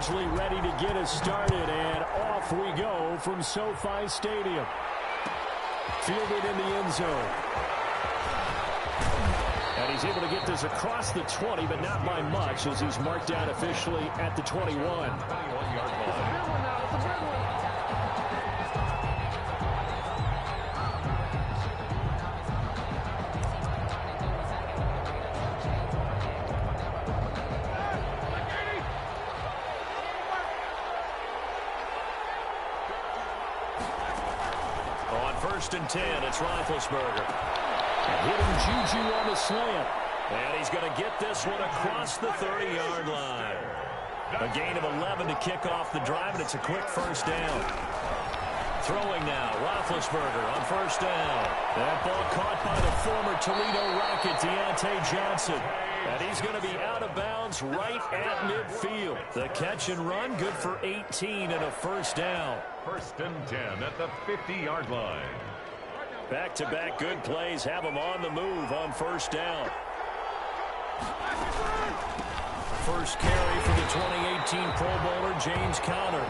largely ready to get us started, and off we go from SoFi Stadium. Fielded in the end zone. And he's able to get this across the 20, but not by much, as he's marked down officially at the 21. 21-yard line. First and 10, it's Roethlisberger. Hitting Juju on the slant. And he's going to get this one across the 30-yard line. A gain of 11 to kick off the drive, and it's a quick first down. Throwing now, Roethlisberger on first down. That ball caught by the former Toledo Rocket, Deontay Johnson. And he's going to be out of bounds right at midfield. The catch and run, good for 18 and a first down. First and 10 at the 50-yard line. Back-to-back good plays have him on the move on first down. First carry for the 2018 Pro Bowler, James Conner.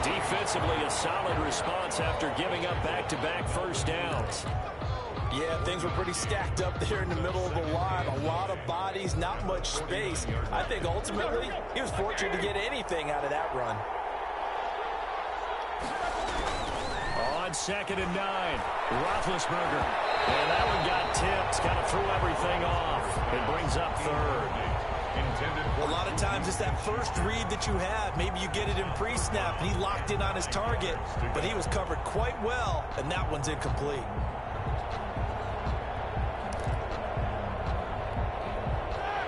Defensively, a solid response after giving up back-to-back first downs. Yeah, things were pretty stacked up there in the middle of the line. A lot of bodies, not much space. I think ultimately he was fortunate to get anything out of that run. On second and 9, Roethlisberger. And that one got tipped, kind of threw everything off. It brings up third. A lot of times it's that first read that you have. Maybe you get it in pre-snap, and he locked in on his target, but he was covered quite well, and that one's incomplete.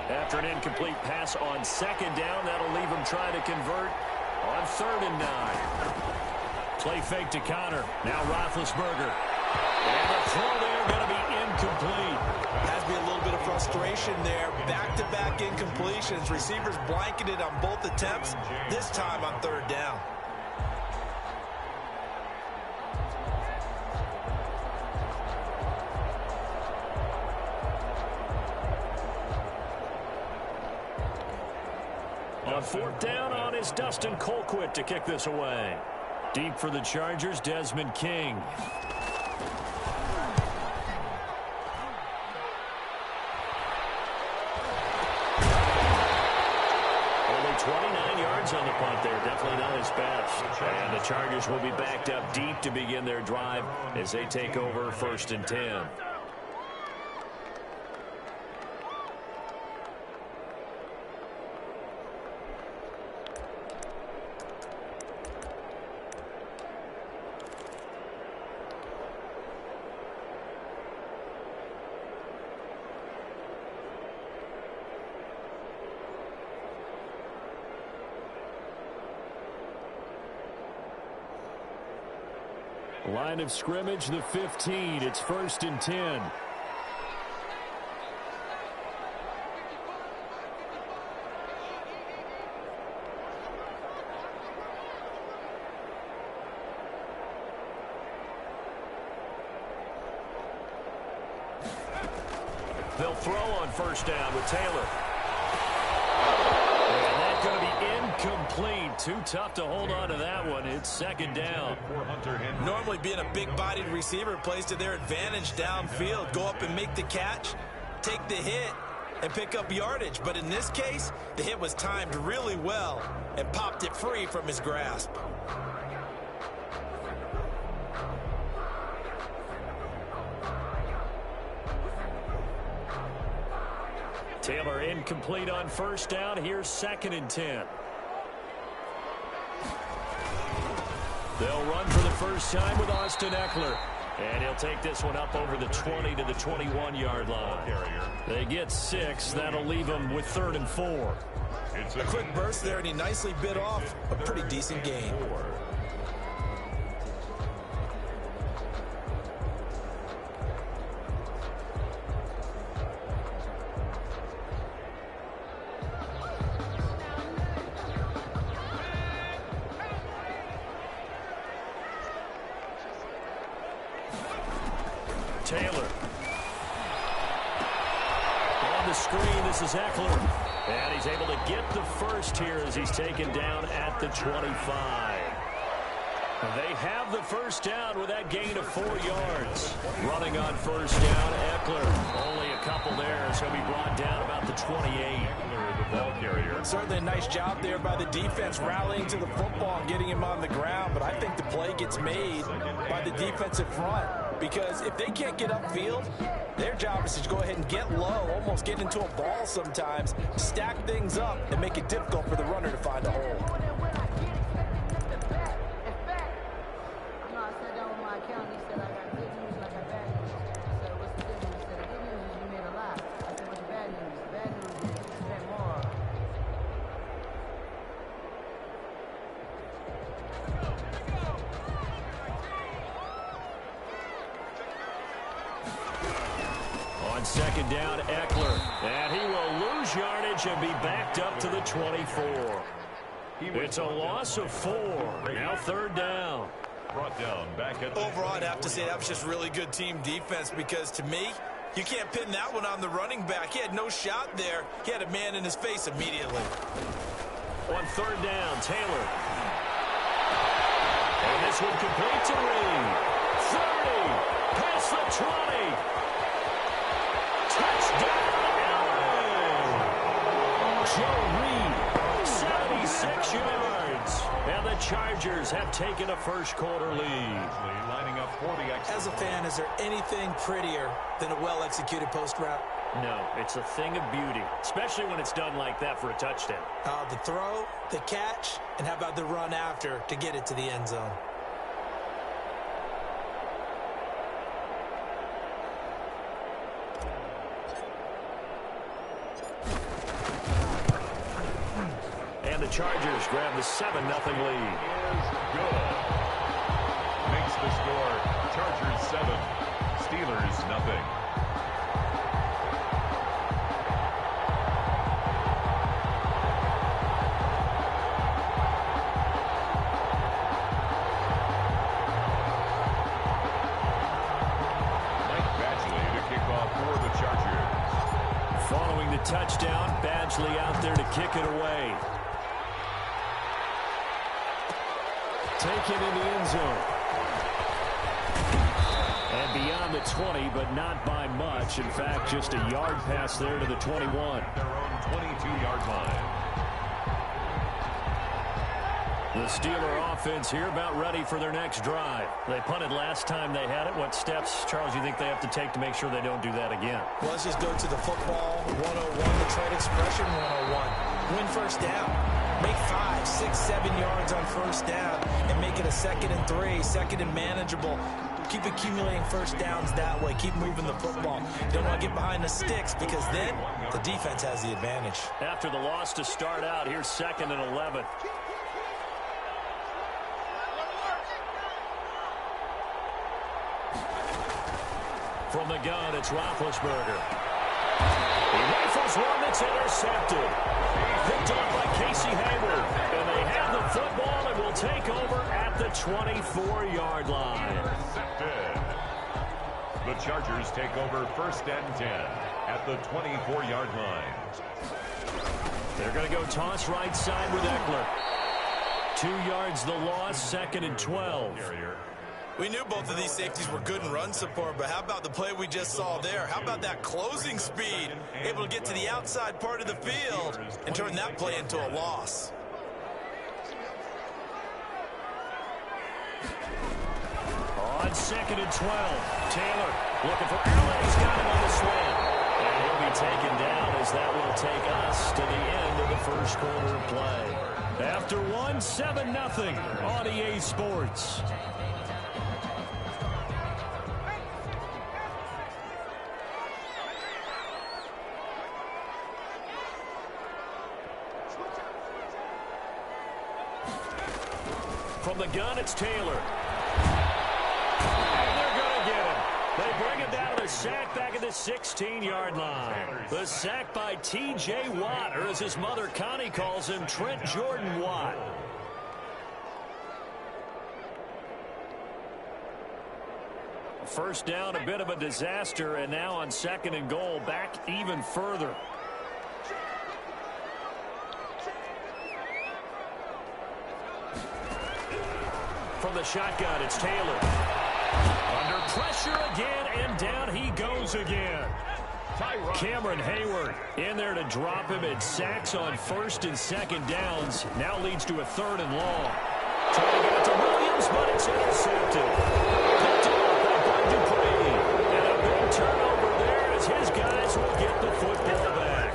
After an incomplete pass on second down, that'll leave him trying to convert on third and 9. Play fake to Conner. Now Roethlisberger. And the throw there going to be incomplete. Has to be a little bit of frustration there. Back-to-back incompletions. Receivers blanketed on both attempts, this time on third down. On fourth down, on is Dustin Colquitt to kick this away. Deep for the Chargers, Desmond King. Only 29 yards on the punt there. Definitely not his best. And the Chargers will be backed up deep to begin their drive as they take over first and 10. Line of scrimmage, the 15. It's first and 10. They'll throw on first down with Taylor. And that's going to be incomplete. Too tough to hold on to that one. It's second down. Normally being a big-bodied receiver plays to their advantage downfield. Go up and make the catch, take the hit, and pick up yardage. But in this case, the hit was timed really well and popped it free from his grasp. Taylor incomplete on first down. Here's second and 10. They'll run for the first time with Austin Eckler. And he'll take this one up over the 20 to the 21-yard line. They get 6. That'll leave them with third and 4. A quick burst there, and he nicely bit off a pretty decent gain. Taylor. On on the screen. This is Eckler. And he's able to get the first here as he's taken down at the 25. They have the first down with that gain of 4 yards. Running on first down, Eckler. Only a couple there, so he'll be brought down about the 28. Eckler, the ball carrier. Certainly a nice job there by the defense rallying to the football and getting him on the ground, but I think the play gets made by the defensive front because if they can't get upfield, their job is to go ahead and get low, almost get into a ball sometimes, stack things up, and make it difficult for the runner to find a hole. Second down, Eckler. And he will lose yardage and be backed up to the 24. It's a loss of 4. Now third down. Brought down back at Overall, I'd have to say that was just really good team defense because to me, you can't pin that one on the running back. He had no shot there. He had a man in his face immediately. On third down, Taylor. And this one complete to Reed. 30. Past the 20. Touchdown, Allen! Joe Reed, 76 yards. And the Chargers have taken a first-quarter lead. lining up for the extra. As a fan, is there anything prettier than a well-executed post route? No, it's a thing of beauty, especially when it's done like that for a touchdown. The throw, the catch, and how about the run after to get it to the end zone? And the Chargers grab the 7-0 lead. Is good. Makes the score Chargers 7, Steelers nothing. Following the touchdown, Badgley out there to kick it away. Taken in the end zone. And beyond the 20, but not by much. In fact, just a yard pass there to the 21. Their own 22-yard line. The Steeler offense here about ready for their next drive. They punted last time they had it. What steps, Charles, you think they have to take to make sure they don't do that again? Well, let's just go to the football 101, the trade expression 101. Win first down. Make 5, 6, 7 yards on first down and make it a 2nd and 3, 2nd and manageable. Keep accumulating first downs that way. Keep moving the football. You don't want to get behind the sticks because then the defense has the advantage. After the loss to start out, here's 2nd and 11. From the gun, it's Roethlisberger. He rifles one that's intercepted. Picked off by Casey Hayward. And they have the football and will take over at the 24-yard line. Intercepted. The Chargers take over 1st and 10 at the 24-yard line. They're going to go toss right side with Eckler. 2 yards the loss, 2nd and 12. We knew both of these safeties were good in run support, but how about the play we just saw there? How about that closing speed? Able to get to the outside part of the field and turn that play into a loss. On 2nd and 12, Taylor looking for Allen. He's got him on the slant. And he'll be taken down as that will take us to the end of the first quarter of play. After one, 7-0 on EA Sports. From the gun, it's Taylor. And they're going to get him. They bring him down to the sack back at the 16-yard line. The sack by T.J. Watt, or as his mother Connie calls him, Trent Jordan Watt. First down, a bit of a disaster, and now on 2nd and goal, back even further. From the shotgun, it's Taylor. Under pressure again, and down he goes again. Cameron Hayward in there to drop him. It sacks on 1st and 2nd downs. Now leads to a 3rd and long. Trying to get it to Williams, but it's intercepted. Picked off by Dupree. And a big turnover there as his guys will get the football back.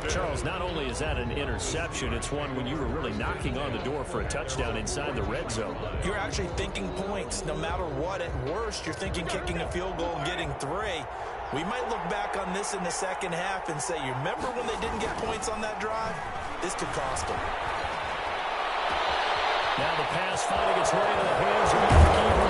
Charles, not only is that an interception, it's one when you were really knocking on the door for a touchdown inside the red zone. You're actually thinking points. No matter what, at worst, you're thinking kicking a field goal and getting 3. We might look back on this in the second half and say, you remember when they didn't get points on that drive? This could cost them. Now the pass finally gets right into the hands of Marquis.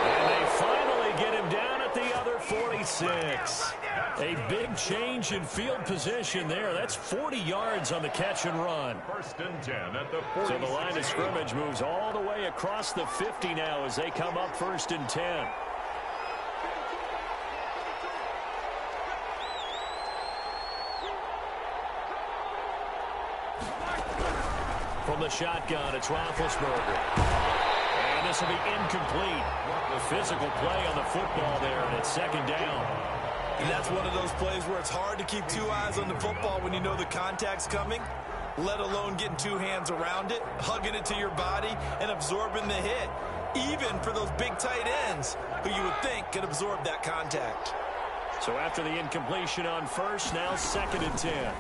And they finally get him down at the other 46. A big change in field position there. That's 40 yards on the catch and run. 1st and 10 at the 46. So the line of scrimmage moves all the way across the 50 now as they come up 1st and 10. From the shotgun, it's Roethlisberger. And this will be incomplete. The physical play on the football there, and it's 2nd down. And that's one of those plays where it's hard to keep 2 eyes on the football when you know the contact's coming, let alone getting 2 hands around it, hugging it to your body, and absorbing the hit, even for those big tight ends who you would think could absorb that contact. So after the incompletion on 1st, now 2nd and 10.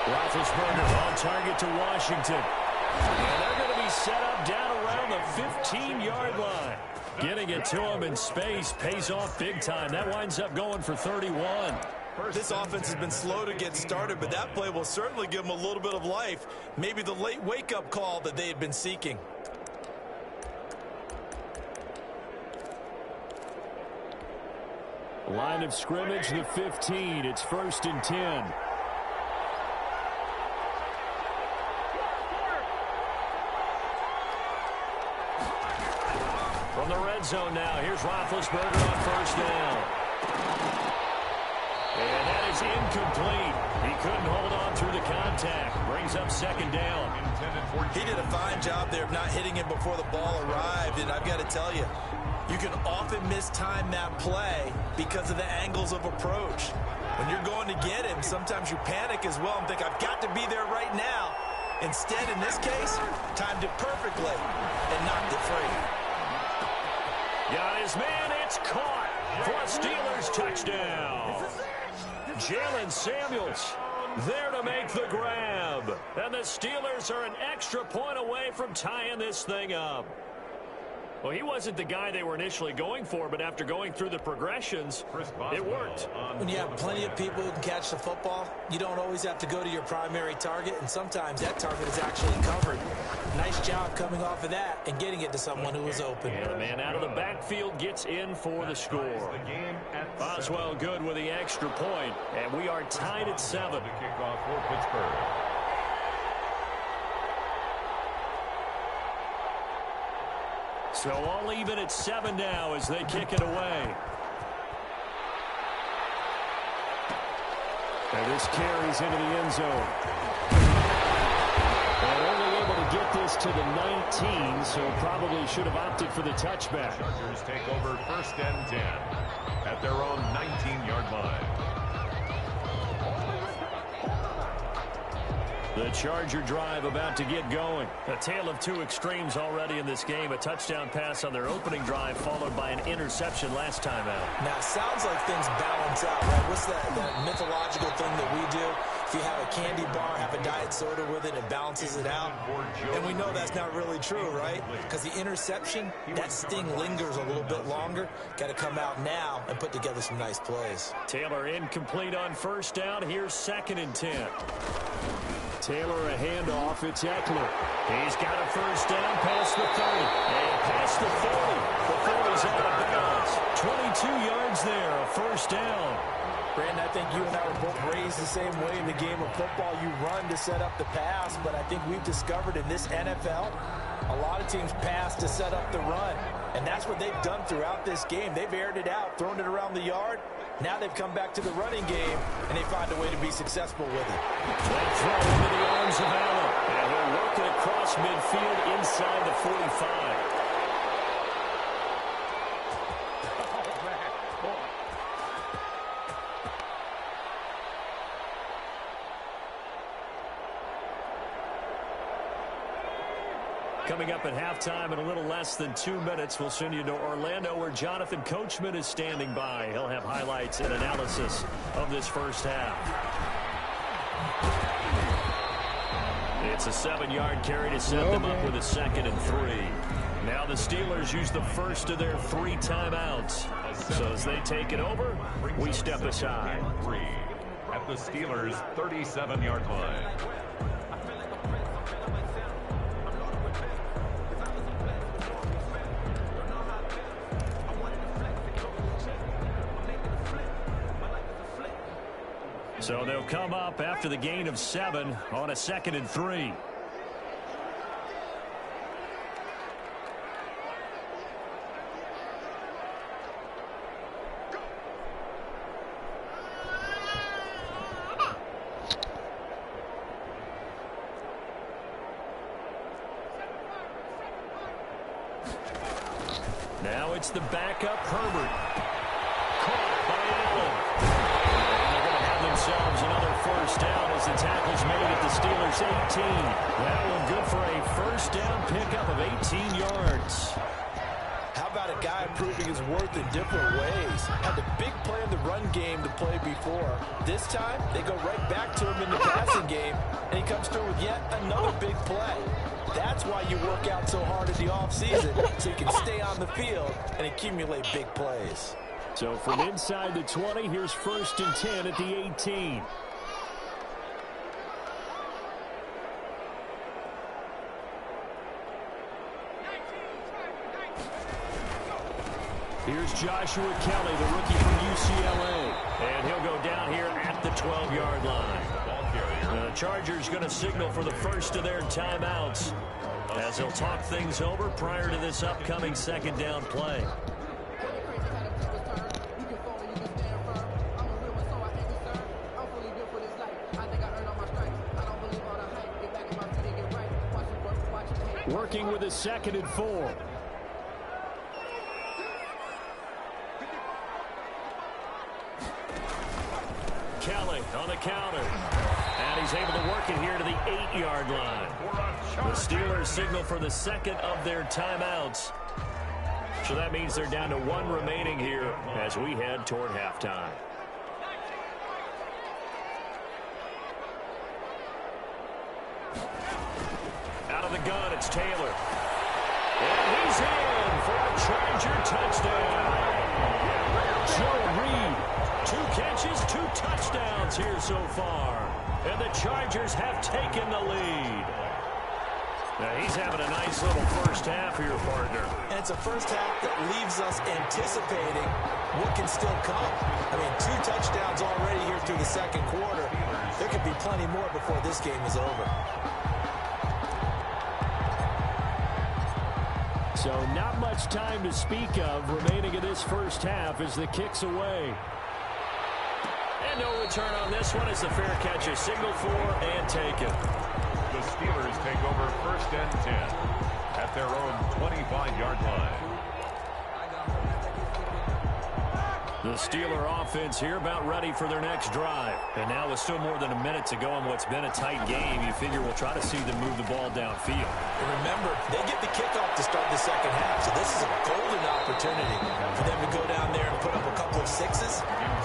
Roethlisberger on target to Washington. And they're going to be set up down around the 15-yard line. Getting it to him in space pays off big time. That winds up going for 31. This offense has been slow to get started, but that play will certainly give them a little bit of life. Maybe the late wake-up call that they had been seeking. Line of scrimmage, the 15. It's 1st and 10. From the red zone now, here's Roethlisberger on 1st down. And that is incomplete. He couldn't hold on through the contact. Brings up 2nd down. He did a fine job there of not hitting him before the ball arrived, and I've got to tell you, you can often mistime that play because of the angles of approach. When you're going to get him, sometimes you panic as well and think, I've got to be there right now. Instead, in this case, timed it perfectly and knocked it free. Got his man, it's caught for a Steelers touchdown. Jalen Samuels there to make the grab. And the Steelers are an extra point away from tying this thing up. Well, he wasn't the guy they were initially going for, but after going through the progressions, it worked. When you have plenty of people who can catch the football, you don't always have to go to your primary target, and sometimes that target is actually covered. Nice job coming off of that and getting it to someone who was open. And the man out of the backfield gets in for the score. Boswell good with the extra point, and we are tied at 7. The kickoff for Pittsburgh. So all even at 7 now as they kick it away. And this carries into the end zone. And only able to get this to the 19, so probably should have opted for the touchback. Chargers take over 1st and 10 at their own 19-yard line. The Charger drive about to get going. A tale of 2 extremes already in this game. A touchdown pass on their opening drive followed by an interception last time out. Now, it sounds like things balance out, right? What's that mythological thing that we do? If you have a candy bar, have a diet soda with it, it balances it out. And we know that's not really true, right? Because the interception, that sting lingers a little bit longer. Got to come out now and put together some nice plays. Taylor incomplete on 1st down. Here's 2nd and 10. Taylor a handoff. It's Eckler. He's got a 1st down past the 30. And past the 40. The 40's out of bounds. 22 yards there, a 1st down. Brandon, I think you and I were both raised the same way in the game of football. You run to set up the pass, but I think we've discovered in this NFL, a lot of teams pass to set up the run. And that's what they've done throughout this game. They've aired it out, thrown it around the yard. Now they've come back to the running game, and they find a way to be successful with it. That throw into the arms of Allen. And he'll work it across midfield inside the 45. Coming up at halftime in a little less than 2 minutes, we'll send you to Orlando where Jonathan Coachman is standing by. He'll have highlights and analysis of this first half. It's a 7-yard carry to set them up with a 2nd and 3. Now the Steelers use the first of their 3 timeouts. So as they take it over, we step aside. At the Steelers' 37-yard line. So they'll come up after the gain of 7 on a 2nd and 3. Now it's the backup Herbert. Caught by Allen. Themselves another first down as the tackle's made at the Steelers' 18. That one good for a first down pickup of 18 yards. How about a guy proving his worth in different ways? Had the big play in the run game to play before. This time, they go right back to him in the passing game, and he comes through with yet another big play. That's why you work out so hard in the offseason, so you can stay on the field and accumulate big plays. So from inside the 20, here's 1st and 10 at the 18. Here's Joshua Kelly, the rookie from UCLA. And he'll go down here at the 12-yard line. The Chargers going to signal for the first of their timeouts as they'll talk things over prior to this upcoming 2nd down play. Working with a 2nd and 4. Kelly on the counter. And he's able to work it here to the 8-yard line. The Steelers signal for the 2nd of their timeouts. So that means they're down to 1 remaining here as we head toward halftime. Out of the gun, it's Taylor. And he's in for a Charger touchdown. Joe Reed, 2 catches, 2 touchdowns here so far. And the Chargers have taken the lead. Now he's having a nice little first half here, partner. And it's a first half that leaves us anticipating what can still come. I mean, 2 touchdowns already here through the 2nd quarter. There could be plenty more before this game is over. So not much time to speak of remaining in this first half as the kick's away. And no return on this one as the fair catch is signaled for and taken. The Steelers take over 1st and 10 at their own 25-yard line. The Steeler offense here about ready for their next drive. And now with still more than a minute to go in what's been a tight game, you figure we'll try to see them move the ball downfield. And remember, they get the kickoff to start the 2nd half, so this is a golden opportunity for them to go down there and put up a couple of 6s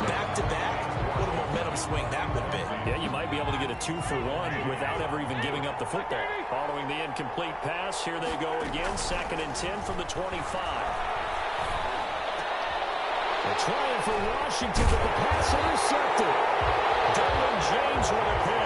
back-to-back. What a momentum swing that would be. Yeah, you might be able to get a 2-for-1 without ever even giving up the football. Following the incomplete pass, here they go again, 2nd and 10 from the 25. They're trying for Washington, but the pass intercepted. Derwin James with a pick.